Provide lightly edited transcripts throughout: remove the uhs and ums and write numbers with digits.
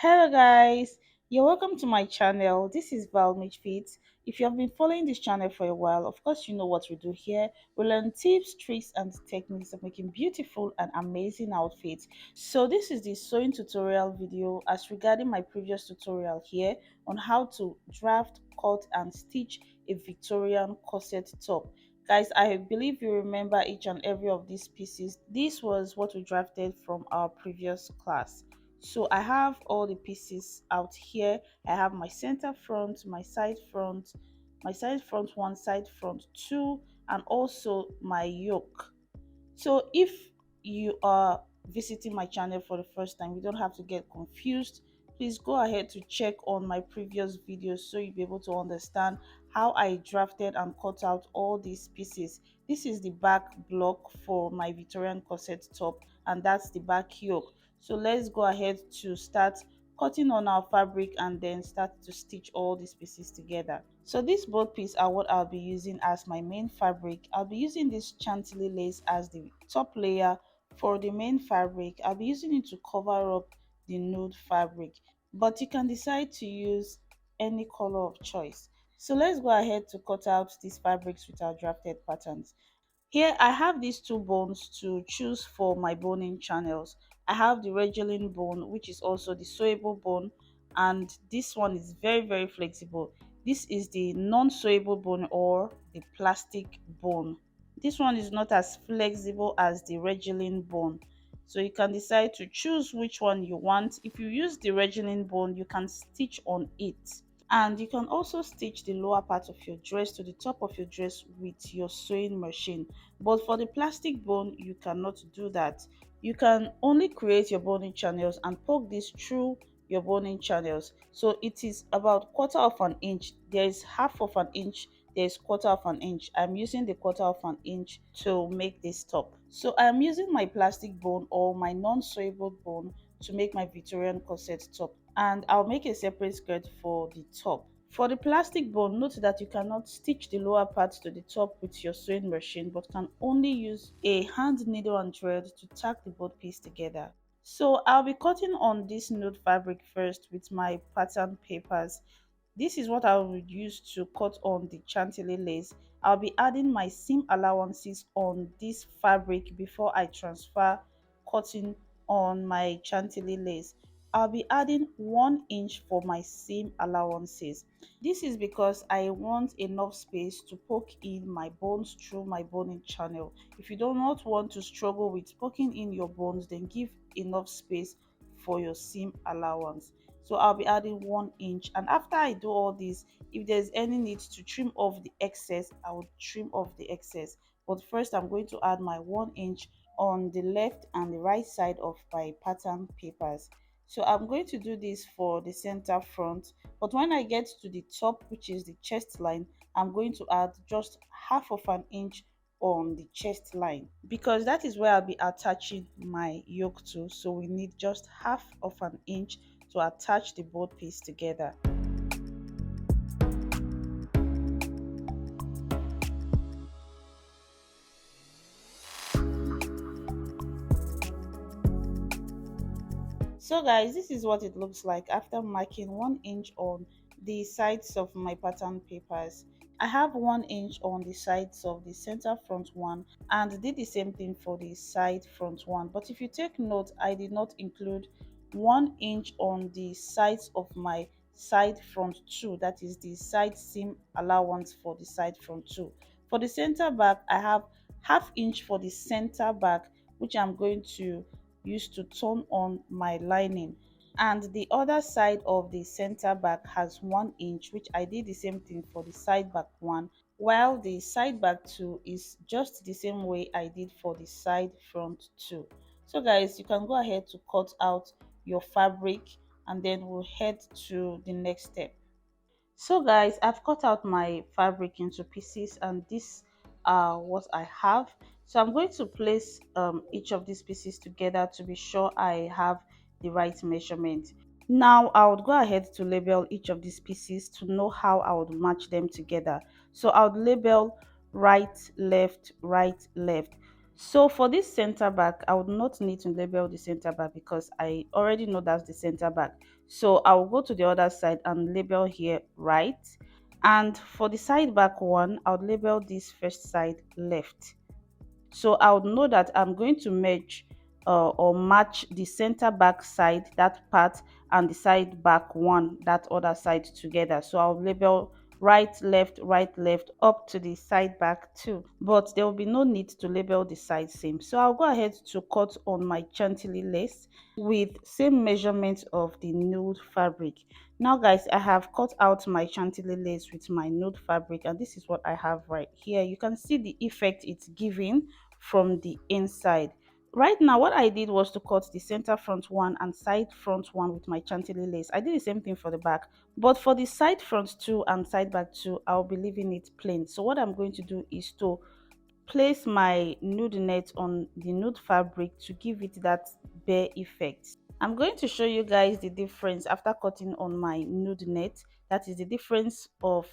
Hello guys, you're welcome to my channel. This is Valmich Fit. If you have been following this channel for a while, of course you know what we do here. We learn tips, tricks and techniques of making beautiful and amazing outfits. So this is the sewing tutorial video as regarding my previous tutorial here on how to draft, cut and stitch a Victorian corset top. Guys, I believe you remember each and every of these pieces. This was what we drafted from our previous class. So I have all the pieces out here. I have my center front, my side front one, side front two, and also my yoke. So if you are visiting my channel for the first time, you don't have to get confused. Please go ahead to check on my previous videos so you'll be able to understand how I drafted and cut out all these pieces. This is the back block for my Victorian corset top, and that's the back yoke. So let's go ahead to start cutting on our fabric and then start to stitch all these pieces together. So these both pieces are what I'll be using as my main fabric. I'll be using this chantilly lace as the top layer for the main fabric. I'll be using it to cover up the nude fabric, but you can decide to use any color of choice. So let's go ahead to cut out these fabrics with our drafted patterns. Here I have these two bones to choose for my boning channels. I have the Regeline bone, which is also the sewable bone, and this one is very flexible. This is the non-sewable bone or the plastic bone. This one is not as flexible as the Regeline bone. So you can decide to choose which one you want. If you use the Regeline bone, you can stitch on it, and you can also stitch the lower part of your dress to the top of your dress with your sewing machine. But for the plastic bone, you cannot do that. You can only create your boning channels and poke this through your boning channels. So it is about quarter of an inch. There is half of an inch, there is quarter of an inch. I'm using the quarter of an inch to make this top. So I'm using my plastic bone or my non-sewable bone to make my Victorian corset top, and I'll make a separate skirt for the top. For the plastic bone, note that you cannot stitch the lower part to the top with your sewing machine, but can only use a hand needle and thread to tack the both pieces together. So I'll be cutting on this nude fabric first with my pattern papers. This is what I will use to cut on the chantilly lace. I'll be adding my seam allowances on this fabric before I transfer cutting on my chantilly lace. I'll be adding 1 inch for my seam allowances. This is because I want enough space to poke in my bones through my boning channel. If you do not want to struggle with poking in your bones, then give enough space for your seam allowance. So I'll be adding 1 inch, and after I do all this, if there's any need to trim off the excess, I will trim off the excess. But first I'm going to add my 1 inch on the left and the right side of my pattern papers. So I'm going to do this for the center front, but when I get to the top, which is the chest line, I'm going to add just half of an inch on the chest line, because that is where I'll be attaching my yoke to. So we need just half of an inch to attach the both pieces together. So guys, this is what it looks like after marking 1 inch on the sides of my pattern papers. I have 1 inch on the sides of the center front one and did the same thing for the side front one. But if you take note, I did not include 1 inch on the sides of my side front two, that is the side seam allowance for the side front two. For the center back, I have half inch for the center back, which I'm going to use to turn on my lining, and the other side of the center back has 1 inch, which I did the same thing for the side back one, while the side back two is just the same way I did for the side front two. So guys, you can go ahead to cut out your fabric and then we'll head to the next step. So guys, I've cut out my fabric into pieces and this are what I have. So I'm going to place each of these pieces together to be sure I have the right measurement. Now I would go ahead to label each of these pieces to know how I would match them together. So I would label right, left, right, left. So for this center back, I would not need to label the center back because I already know that's the center back. So I will go to the other side and label here right. And for the side back one, I would label this first side left. So I would know that I'm going to merge or match the center back side, that part, and the side back one, that other side together. So I'll label right left up to the side back too, but there will be no need to label the side seam. So I'll go ahead to cut on my chantilly lace with same measurement of the nude fabric. Now guys, I have cut out my chantilly lace with my nude fabric, and this is what I have right here. You can see the effect it's giving from the inside. Right now what I did was to cut the center front one and side front one with my chantilly lace. I did the same thing for the back, but for the side front two and side back two, I'll be leaving it plain. So what I'm going to do is to place my nude net on the nude fabric to give it that bare effect. I'm going to show you guys the difference after cutting on my nude net. That is the difference of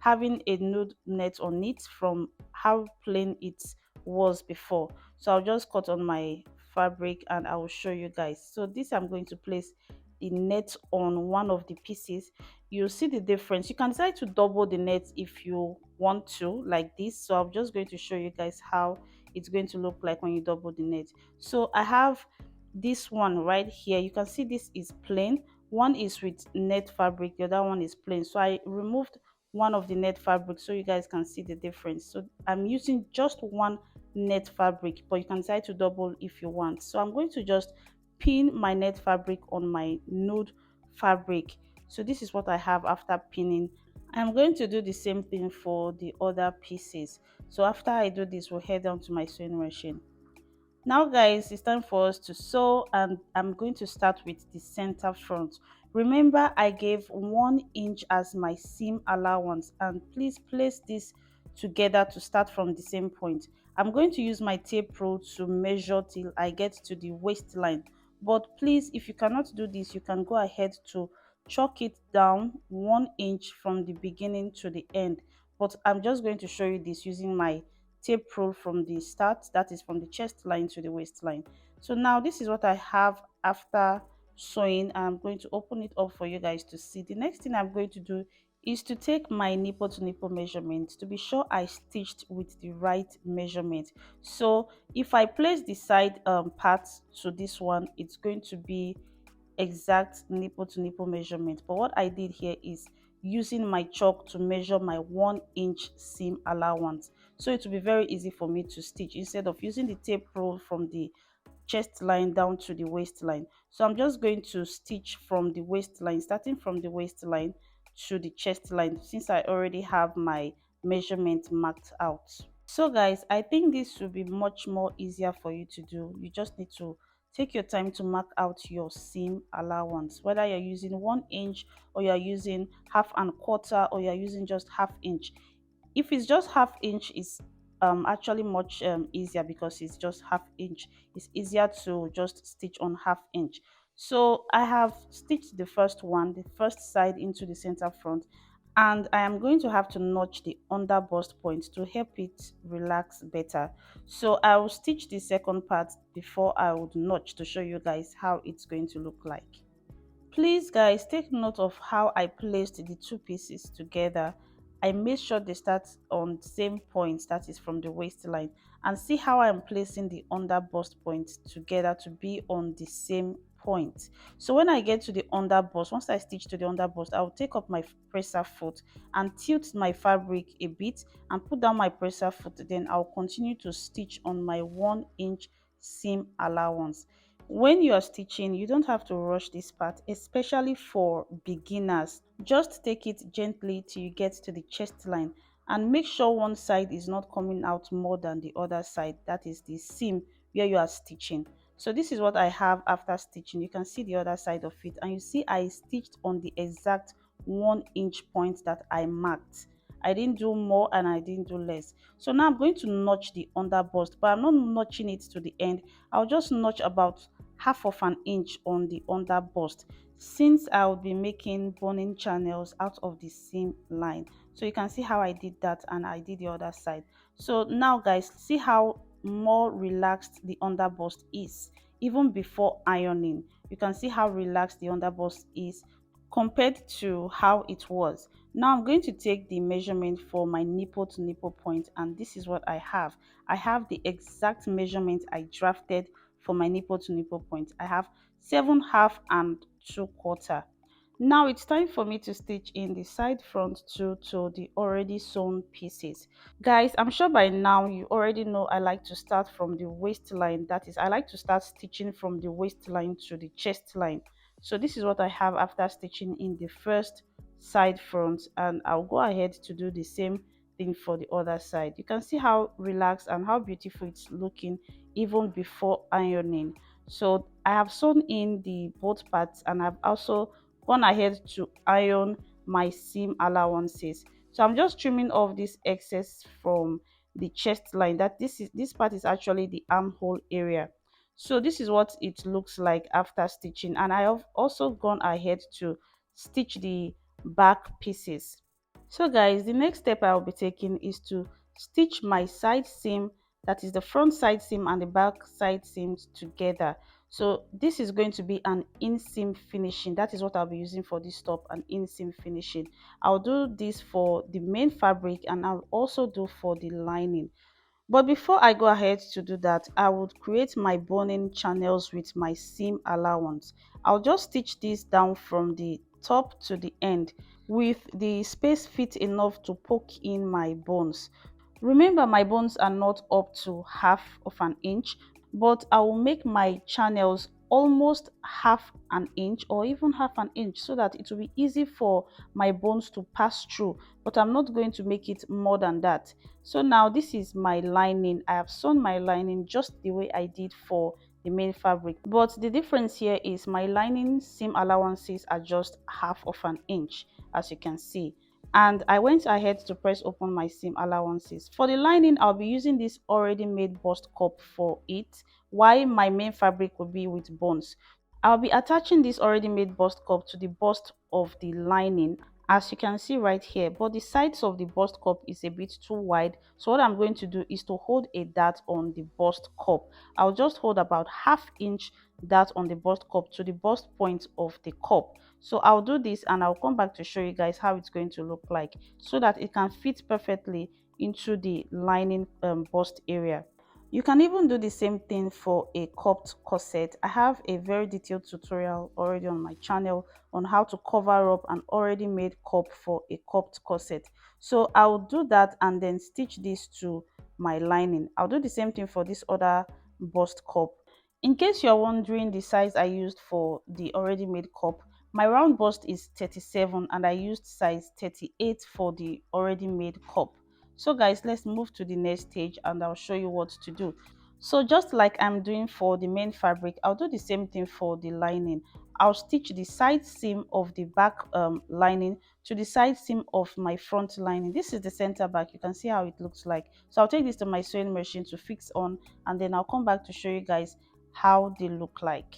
having a nude net on it from how plain it was before. So I'll just cut on my fabric and I will show you guys. So this, I'm going to place the net on one of the pieces. You'll see the difference. You can decide to double the net if you want to, like this. So I'm just going to show you guys how it's going to look like when you double the net. So I have this one right here. You can see this is plain, one is with net fabric, the other one is plain. So I removed one of the net fabric so you guys can see the difference. So I'm using just one net fabric, but you can decide to double if you want. So I'm going to just pin my net fabric on my nude fabric. So this is what I have after pinning. I'm going to do the same thing for the other pieces. So after I do this, we'll head down to my sewing machine. Now guys, it's time for us to sew, and I'm going to start with the center front. Remember, I gave 1 inch as my seam allowance, and please place this together to start from the same point. I'm going to use my tape rule to measure till I get to the waistline, but please, if you cannot do this, you can go ahead to chalk it down 1 inch from the beginning to the end. But I'm just going to show you this using my tape rule from the start, that is from the chest line to the waistline. So now this is what I have after sewing. I'm going to open it up for you guys to see. The next thing I'm going to do is to take my nipple to nipple measurement to be sure I stitched with the right measurement. So if I place the side part to this one, it's going to be exact nipple to nipple measurement. But what I did here is using my chalk to measure my 1 inch seam allowance, so it will be very easy for me to stitch instead of using the tape rule from the chest line down to the waistline. So I'm just going to stitch from the waistline, starting from the waistline to the chest line, since I already have my measurement marked out. So guys, I think this will be much more easier for you to do. You just need to take your time to mark out your seam allowance, whether you're using 1 inch or you're using half and quarter or you're using just half inch. If it's just half inch, is actually much easier because it's just half inch. It's easier to just stitch on half inch. So I have stitched the first one, the first side into the center front, and I am going to have to notch the under bust point to help it relax better. So I will stitch the second part before I would notch to show you guys how it's going to look like. Please guys, take note of how I placed the two pieces together. I made sure they start on the same point, that is from the waistline, and see how I'm placing the under bust point together to be on the same point. So when I get to the under bust, once I stitch to the under bust, I'll take up my presser foot and tilt my fabric a bit and put down my presser foot. Then I'll continue to stitch on my 1 inch seam allowance. When you are stitching, you don't have to rush this part, especially for beginners. Just take it gently till you get to the chest line, and make sure one side is not coming out more than the other side, that is the seam where you are stitching. So this is what I have after stitching. You can see the other side of it, and you see I stitched on the exact 1 inch point that I marked. I didn't do more and I didn't do less. So now I'm going to notch the under bust, but I'm not notching it to the end. I'll just notch about half of an inch on the under bust, since I'll be making boning channels out of the seam line. So you can see how I did that, and I did the other side. So now guys, see how more relaxed the underbust is even before ironing. You can see how relaxed the underbust is compared to how it was. Now I'm going to take the measurement for my nipple to nipple point, and this is what I have. I have the exact measurement I drafted for my nipple to nipple point. I have 7 half and 2/4. Now it's time for me to stitch in the side front two to the already sewn pieces. Guys, I'm sure by now you already know I like to start from the waistline. That is, I like to start stitching from the waistline to the chest line. So this is what I have after stitching in the first side front, and I'll go ahead to do the same thing for the other side. You can see how relaxed and how beautiful it's looking even before ironing. So I have sewn in the both parts, and I've also gone ahead to iron my seam allowances. So I'm just trimming off this excess from the chest line. That this part is actually the armhole area. So this is what it looks like after stitching, and I have also gone ahead to stitch the back pieces. So guys, the next step I will be taking is to stitch my side seam, that is the front side seam and the back side seams together. So this is going to be an inseam finishing. That is what I'll be using for this top, an inseam finishing. I'll do this for the main fabric, and I'll also do for the lining. But before I go ahead to do that, I would create my boning channels with my seam allowance. I'll just stitch this down from the top to the end with the space fit enough to poke in my bones. Remember, my bones are not up to half of an inch, but I will make my channels almost half an inch or even half an inch so that it will be easy for my bones to pass through, but I'm not going to make it more than that. So now this is my lining. I have sewn my lining just the way I did for the main fabric, but the difference here is my lining seam allowances are just half of an inch, as you can see, and I went ahead to press open my seam allowances. For the lining, I'll be using this already made bust cup for it, while my main fabric will be with bones. I'll be attaching this already made bust cup to the bust of the lining, as you can see right here, but the sides of the bust cup is a bit too wide. So what I'm going to do is to hold a dart on the bust cup. I'll just hold about half inch dart on the bust cup to the bust point of the cup. So I'll do this and I'll come back to show you guys how it's going to look like so that it can fit perfectly into the lining bust area. You can even do the same thing for a cupped corset. I have a very detailed tutorial already on my channel on how to cover up an already made cup for a cupped corset. So I'll do that and then stitch this to my lining. I'll do the same thing for this other bust cup. In case you're wondering the size I used for the already made cup, my round bust is 37 and I used size 38 for the already made cup. So guys, let's move to the next stage and I'll show you what to do. So just like I'm doing for the main fabric, I'll do the same thing for the lining. I'll stitch the side seam of the back lining to the side seam of my front lining. This is the center back. You can see how it looks like. So I'll take this to my sewing machine to fix on, and then I'll come back to show you guys how they look like.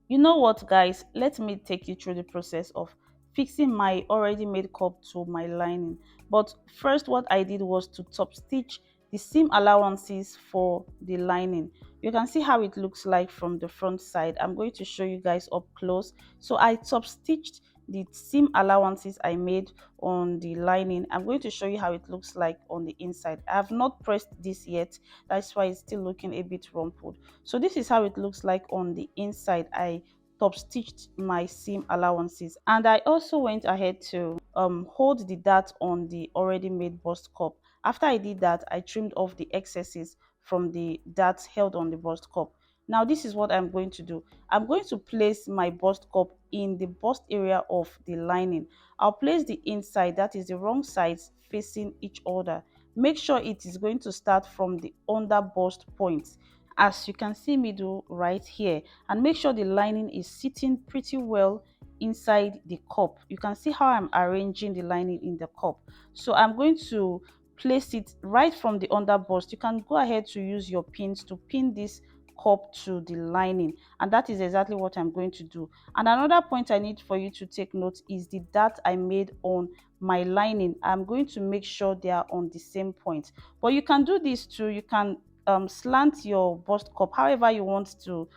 You know what, guys, let me take you through the process of fixing my already made cup to my lining. But first, what I did was to top stitch the seam allowances for the lining. You can see how it looks like from the front side. I'm going to show you guys up close. So I top stitched the seam allowances I made on the lining. I'm going to show you how it looks like on the inside. I have not pressed this yet, that's why it's still looking a bit rumpled. So this is how it looks like on the inside. I top stitched my seam allowances, and I also went ahead to hold the dart on the already made bust cup. After I did that, I trimmed off the excesses from the darts held on the bust cup. Now this is what I'm going to do. I'm going to place my bust cup in the bust area of the lining. I'll place the inside, that is the wrong sides, facing each other. Make sure it is going to start from the under bust point, as you can see me do right here, and make sure the lining is sitting pretty well inside the cup. You can see how I'm arranging the lining in the cup. So I'm going to place it right from the under bust. You can go ahead to use your pins to pin this cup to the lining, and that is exactly what I'm going to do. And another point I need for you to take note is the dart I made on my lining. I'm going to make sure they are on the same point, but you can do this too. You can slant your bust cup however you want to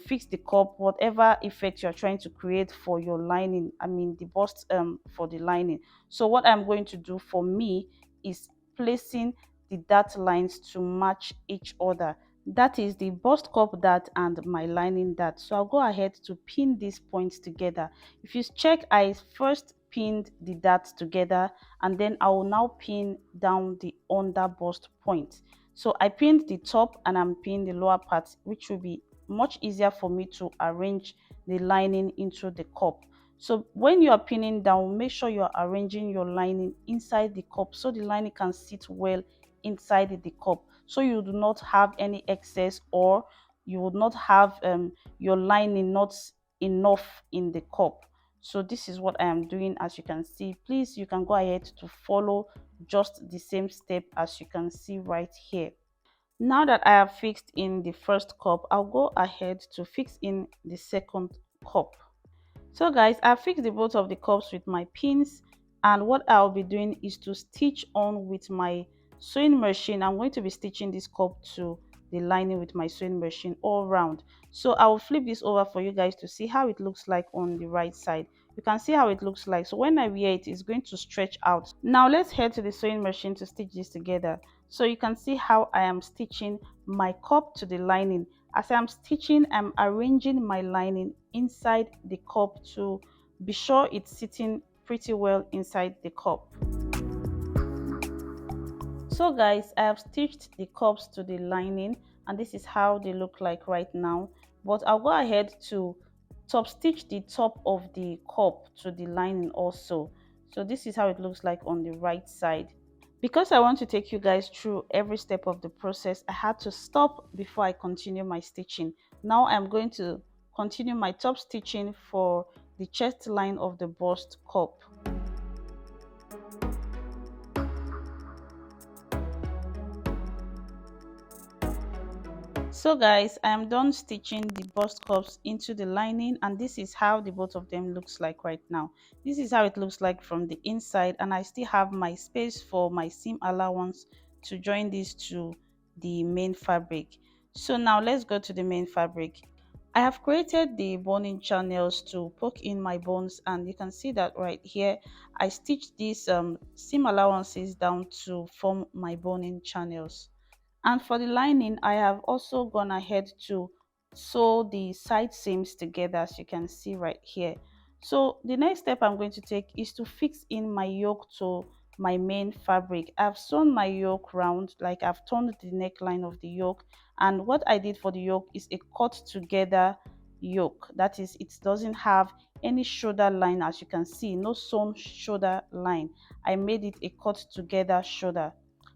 fix the cup, whatever effect you're trying to create for your lining, I mean the bust for the lining. So what I'm going to do for me is placing the dart lines to match each other. That is the bust cup dart and my lining dart. So I'll go ahead to pin these points together. If you check, I first pinned the darts together and then I will now pin down the under bust point. So I pinned the top and I'm pinning the lower part, which will be much easier for me to arrange the lining into the cup. So when you are pinning down, make sure you are arranging your lining inside the cup so the lining can sit well inside the cup, so you do not have any excess, or you would not have your lining not enough in the cup. So this is what I am doing. As you can see, please, you can go ahead to follow just the same step as you can see right here. Now that I have fixed in the first cup, I'll go ahead to fix in the second cup. So guys, I fixed the both of the cups with my pins, and what I'll be doing is to stitch on with my sewing machine. I'm going to be stitching this cup to the lining with my sewing machine all round. So I will flip this over for you guys to see how it looks like on the right side. You can see how it looks like. So when I wear it, it's going to stretch out. Now let's head to the sewing machine to stitch this together. So you can see how I am stitching my cup to the lining. As I'm stitching, I'm arranging my lining inside the cup to be sure it's sitting pretty well inside the cup. So guys, I have stitched the cups to the lining and this is how they look like right now. But I'll go ahead to top stitch the top of the cup to the lining also. So this is how it looks like on the right side. Because I want to take you guys through every step of the process, I had to stop before I continue my stitching. Now I'm going to continue my top stitching for the chest line of the bust cup. So guys, I am done stitching the bust cups into the lining, and this is how the both of them looks like right now. This is how it looks like from the inside, and I still have my space for my seam allowance to join this to the main fabric. So now let's go to the main fabric. I have created the boning channels to poke in my bones, and you can see that right here I stitched these seam allowances down to form my boning channels. And for the lining, I have also gone ahead to sew the side seams together, as you can see right here. So the next step I'm going to take is to fix in my yoke to my main fabric. I've sewn my yoke round, like I've turned the neckline of the yoke, and what I did for the yoke is a cut together yoke. That is, it doesn't have any shoulder line, as you can see, no sewn shoulder line. I made it a cut together shoulder.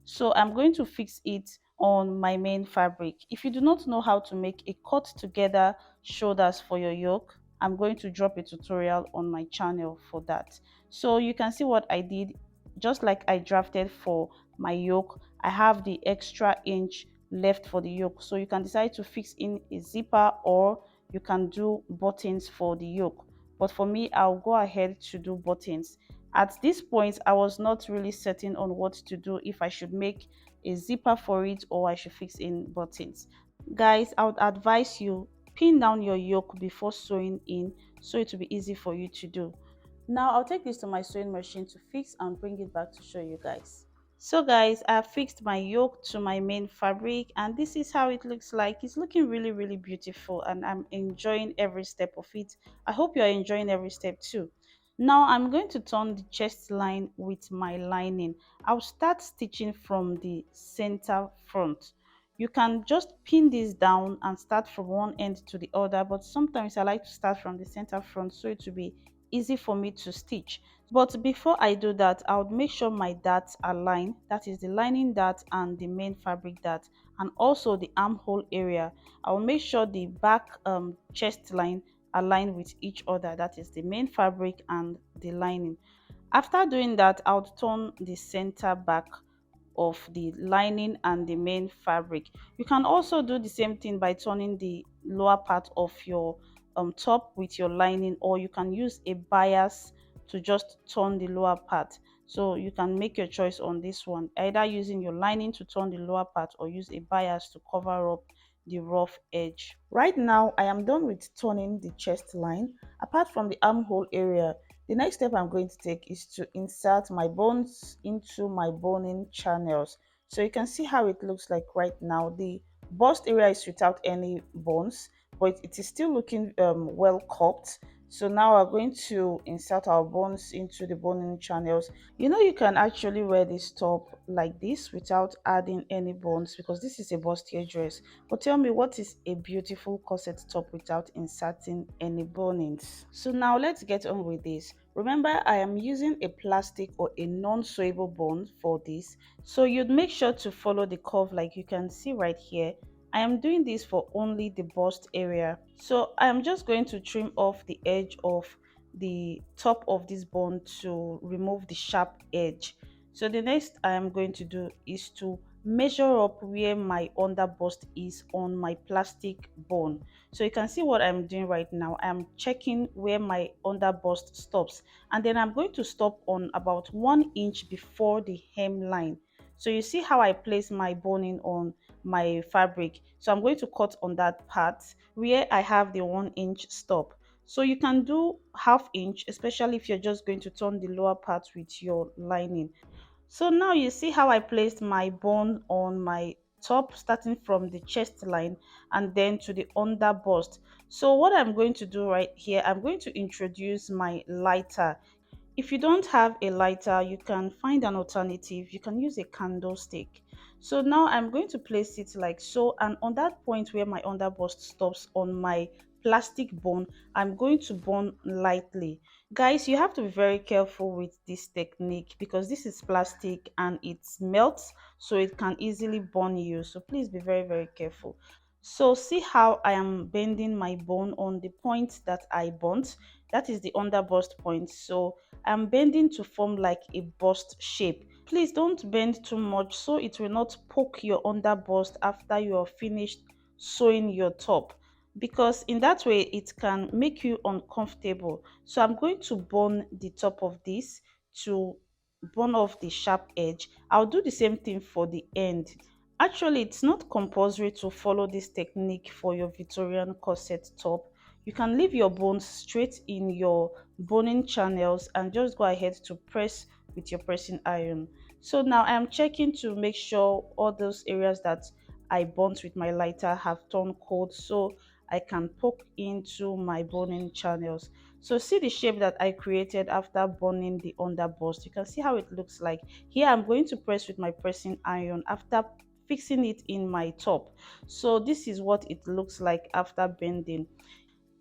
So I'm going to fix it on my main fabric. If you do not know how to make a cut together shoulders for your yoke, I'm going to drop a tutorial on my channel for that. So you can see what I did. Just like I drafted for my yoke, I have the extra inch left for the yoke, so you can decide to fix in a zipper or you can do buttons for the yoke. But for me, I'll go ahead to do buttons. At this point, I was not really certain on what to do, if I should make a zipper for it or I should fix in buttons. Guys, I would advise you pin down your yoke before sewing in, so it will be easy for you to do. Now I'll take this to my sewing machine to fix and bring it back to show you guys. So guys, I have fixed my yoke to my main fabric and this is how it looks like. It's looking really beautiful and I'm enjoying every step of it. I hope you are enjoying every step too. Now I'm going to turn the chest line with my lining. I'll start stitching from the center front. You can just pin this down and start from one end to the other, but sometimes I like to start from the center front so it will be easy for me to stitch. But before I do that, I would make sure my darts align. That is the lining dart and the main fabric dart, and also the armhole area. I will make sure the back chest line align with each other. That is the main fabric and the lining. After doing that, I would turn the center back of the lining and the main fabric. You can also do the same thing by turning the lower part of your top with your lining, or you can use a bias to just turn the lower part. So you can make your choice on this one, either using your lining to turn the lower part or use a bias to cover up the rough edge. Right now I am done with turning the chest line. Apart from the armhole area, the next step I'm going to take is to insert my bones into my boning channels. So you can see how it looks like right now. The bust area is without any bones, but it is still looking well cupped. So now we're going to insert our bones into the boning channels. You know, you can actually wear this top like this without adding any bones, because this is a bustier dress. But tell me, what is a beautiful corset top without inserting any bonings? So now let's get on with this. Remember, I am using a plastic or a non-sewable bone for this. So you'd make sure to follow the curve like you can see right here. I am doing this for only the bust area. So I am just going to trim off the edge of the top of this bone to remove the sharp edge. So the next I am going to do is to measure up where my under bust is on my plastic bone. So you can see what I'm doing right now. I'm checking where my under bust stops, and then I'm going to stop on about 1 inch before the hemline. So you see how I place my boning on my fabric. So I'm going to cut on that part where I have the 1 inch stop. So you can do half inch, especially if you're just going to turn the lower part with your lining. So now you see how I placed my bone on my top, starting from the chest line and then to the under bust. So what I'm going to do right here, I'm going to introduce my lighter. If you don't have a lighter, you can find an alternative. You can use a candlestick. So now I'm going to place it like so, and on that point where my underbust stops on my plastic bone, I'm going to bone lightly. Guys, you have to be very careful with this technique because this is plastic and it melts, so it can easily burn you. So please be very, very careful. So see how I am bending my bone on the point that I burnt. That is the under bust point. So I'm bending to form like a bust shape. Please don't bend too much so it will not poke your under bust after you are finished sewing your top, because in that way it can make you uncomfortable. So I'm going to burn the top of this to burn off the sharp edge. I'll do the same thing for the end. Actually, it's not compulsory to follow this technique for your Victorian corset top. You can leave your bones straight in your boning channels and just go ahead to press with your pressing iron. So now I'm checking to make sure all those areas that I burnt with my lighter have turned cold, so I can poke into my boning channels. So see the shape that I created after burning the underbust. You can see how it looks like. Here I'm going to press with my pressing iron after fixing it in my top. So this is what it looks like after bending.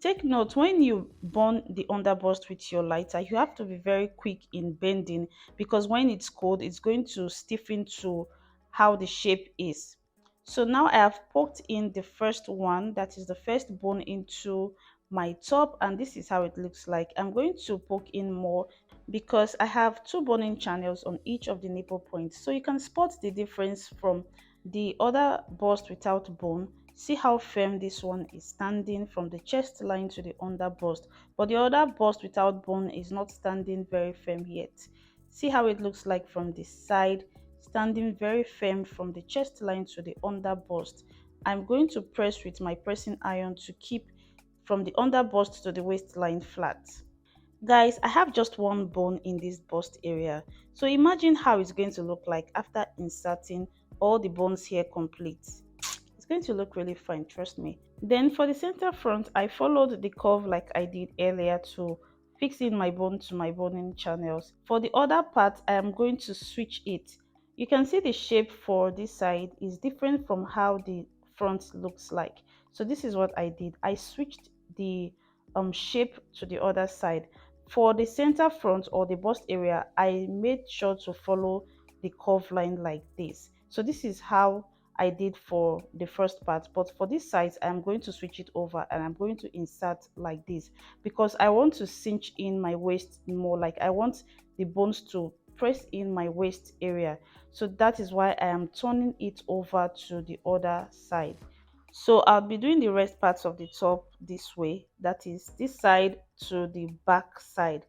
Take note, when you burn the underbust with your lighter, you have to be very quick in bending, because when it's cold, it's going to stiffen to how the shape is. So now I have poked in the first one, that is the first bone, into my top, and this is how it looks like. I'm going to poke in more because I have two boning channels on each of the nipple points, so you can spot the difference from the other bust without bone. See how firm this one is standing from the chest line to the under bust, but the other bust without bone is not standing very firm yet. See how it looks like from the side, standing very firm from the chest line to the under bust. I'm going to press with my pressing iron to keep from the under bust to the waistline flat. Guys, I have just one bone in this bust area, so imagine how it's going to look like after inserting all the bones here complete. It's going to look really fine, trust me. Then for the center front, I followed the curve like I did earlier to fix in my bone to my boning channels. For the other part, I am going to switch it. You can see the shape for this side is different from how the front looks like. So this is what I did. I switched the shape to the other side. For the center front or the bust area, I made sure to follow the curve line like this. So this is how I did for the first part, but for this side I'm going to switch it over and I'm going to insert like this, because I want to cinch in my waist more, like I want the bones to press in my waist area. So that is why I am turning it over to the other side. So I'll be doing the rest parts of the top this way, that is this side to the back side.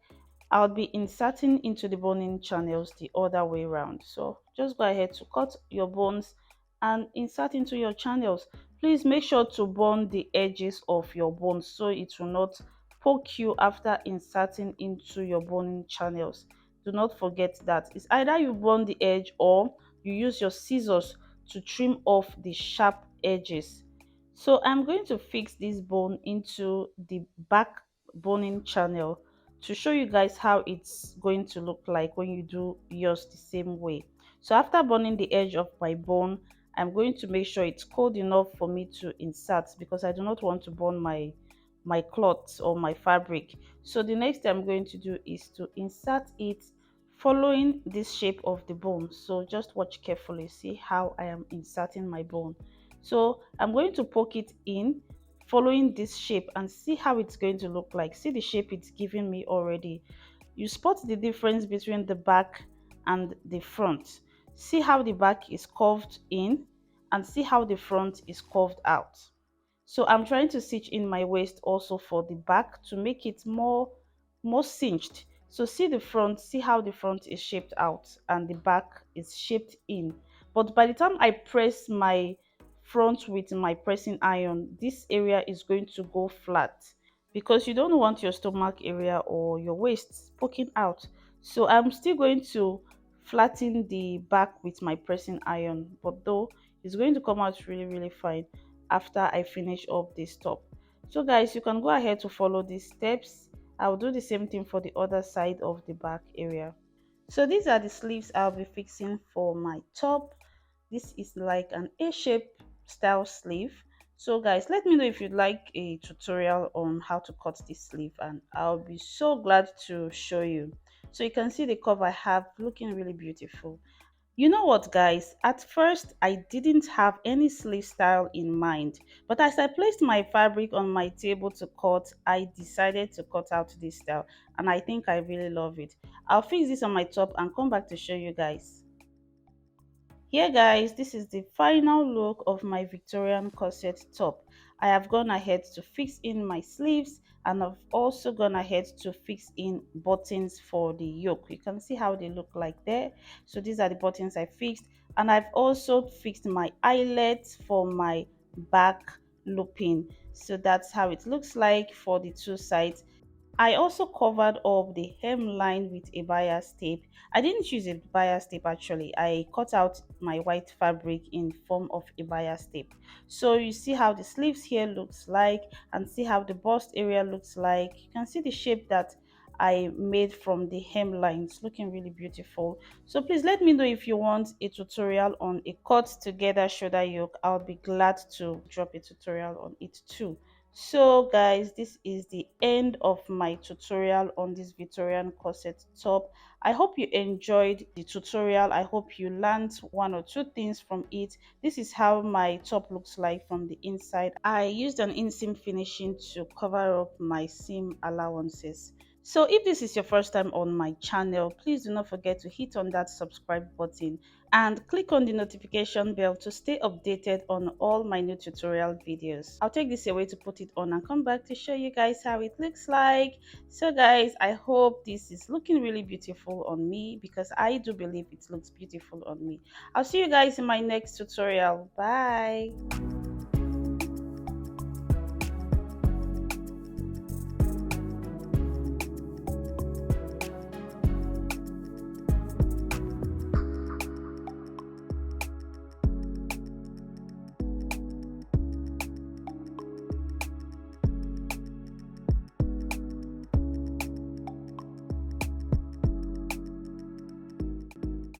I'll be inserting into the boning channels the other way around. So just go ahead to cut your bones and insert into your channels. Please make sure to bond the edges of your bones so it will not poke you after inserting into your boning channels. Do not forget that it's either you bond the edge or you use your scissors to trim off the sharp edges. So I'm going to fix this bone into the back boning channel to show you guys how it's going to look like when you do yours the same way. So after burning the edge of my bone, I'm going to make sure it's cold enough for me to insert because I do not want to burn my cloth or my fabric. So the next thing I'm going to do is to insert it following this shape of the bone. So just watch carefully, see how I am inserting my bone. So I'm going to poke it in following this shape and see how it's going to look like. See the shape it's giving me already. You spot the difference between the back and the front. See how the back is curved in and see how the front is curved out. So I'm trying to stitch in my waist also for the back to make it more cinched. So see the front, see how the front is shaped out and the back is shaped in. But by the time I press my front with my pressing iron, this area is going to go flat because you don't want your stomach area or your waist poking out. So I'm still going to flatten the back with my pressing iron, but though it's going to come out really fine after I finish up this top. So guys, you can go ahead to follow these steps. I'll do the same thing for the other side of the back area. So these are the sleeves I'll be fixing for my top. This is like an A-shape style sleeve. So guys, let me know if you'd like a tutorial on how to cut this sleeve and I'll be so glad to show you. So you can see the curve I have looking really beautiful. You know what, guys? At first, I didn't have any sleeve style in mind, but as I placed my fabric on my table to cut, I decided to cut out this style, and I think I really love it. I'll fix this on my top and come back to show you guys. Here guys, this is the final look of my Victorian corset top. I have gone ahead to fix in my sleeves and I've also gone ahead to fix in buttons for the yoke. You can see how they look like there. So these are the buttons I fixed, and I've also fixed my eyelets for my back looping. So that's how it looks like for the two sides. I also covered up the hemline with a bias tape. I didn't use a bias tape actually. I cut out my white fabric in form of a bias tape. So you see how the sleeves here looks like and see how the bust area looks like. You can see the shape that I made from the hemline. It's looking really beautiful. So please let me know if you want a tutorial on a cut together shoulder yoke. I'll be glad to drop a tutorial on it too. So guys, this is the end of my tutorial on this Victorian corset top. I hope you enjoyed the tutorial. I hope you learned one or two things from it. This is how my top looks like from the inside. I used an inseam finishing to cover up my seam allowances. So if this is your first time on my channel, please do not forget to hit on that subscribe button and click on the notification bell to stay updated on all my new tutorial videos. I'll take this away to put it on and come back to show you guys how it looks like. So guys, I hope this is looking really beautiful on me because I do believe it looks beautiful on me. I'll see you guys in my next tutorial. Bye.